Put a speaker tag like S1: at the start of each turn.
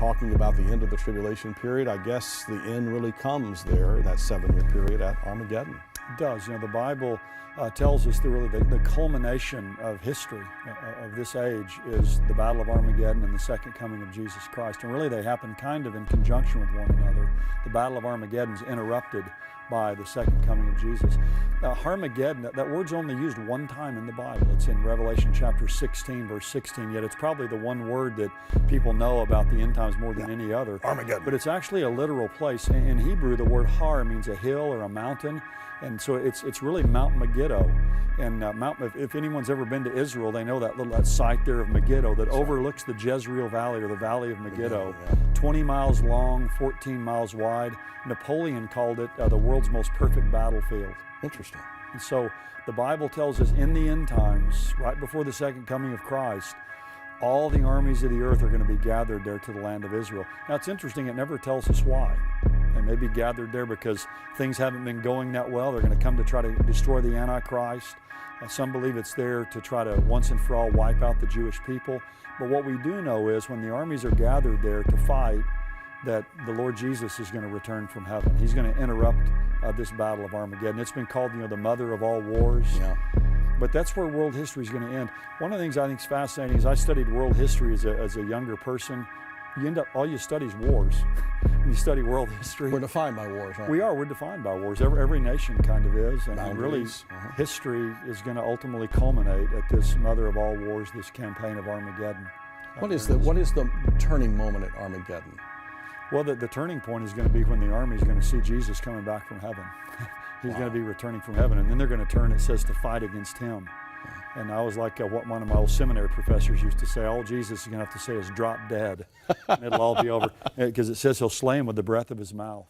S1: talking about the end of the tribulation period. I guess the end really comes there, that 7-year period at Armageddon.
S2: It does. You know, the Bible tells us that really the culmination of history of this age is the Battle of Armageddon and the second coming of Jesus Christ. And really they happen kind of in conjunction with one another. The Battle of Armageddon is interrupted by the second coming of Jesus. Armageddon, that word's only used one time in the Bible. It's in Revelation chapter 16, verse 16, yet it's probably the one word that people know about the end times more than any other.
S1: Armageddon.
S2: But it's actually a literal place. In Hebrew, the word har means a hill or a mountain, and so it's really Mount Megiddo. And if anyone's ever been to Israel, they know that site there of Megiddo that overlooks the Jezreel Valley, or the Valley of Megiddo. 20 miles long, 14 miles wide. Napoleon called it the world's most perfect battlefield.
S1: Interesting.
S2: And so the Bible tells us in the end times, right before the second coming of Christ, all the armies of the earth are going to be gathered there to the land of Israel. Now it's interesting, it never tells us why. They may be gathered there because things haven't been going that well. They're going to come to try to destroy the Antichrist. Some believe it's there to try to once and for all wipe out the Jewish people. But what we do know is when the armies are gathered there to fight, that the Lord Jesus is going to return from heaven. He's going to interrupt this battle of Armageddon. It's been called, the mother of all wars.
S1: Yeah.
S2: But that's where world history is going to end. One of the things I think is fascinating is I studied world history as a younger person. You end up, all you study is wars. When you study world history.
S1: We're defined by wars, aren't
S2: we? We're defined by wars. Every nation kind of is. And
S1: Boundaries.
S2: really, history is going to ultimately culminate at this mother of all wars, this campaign of Armageddon.
S1: What is the turning moment at Armageddon?
S2: Well, the turning point is going to be when the army is going to see Jesus coming back from heaven. He's going to be returning from heaven, and then they're going to turn, it says, to fight against him. And I was like what one of my old seminary professors used to say, all Jesus is going to have to say is drop dead, and it'll all be over. Because it says he'll slay him with the breath of his mouth.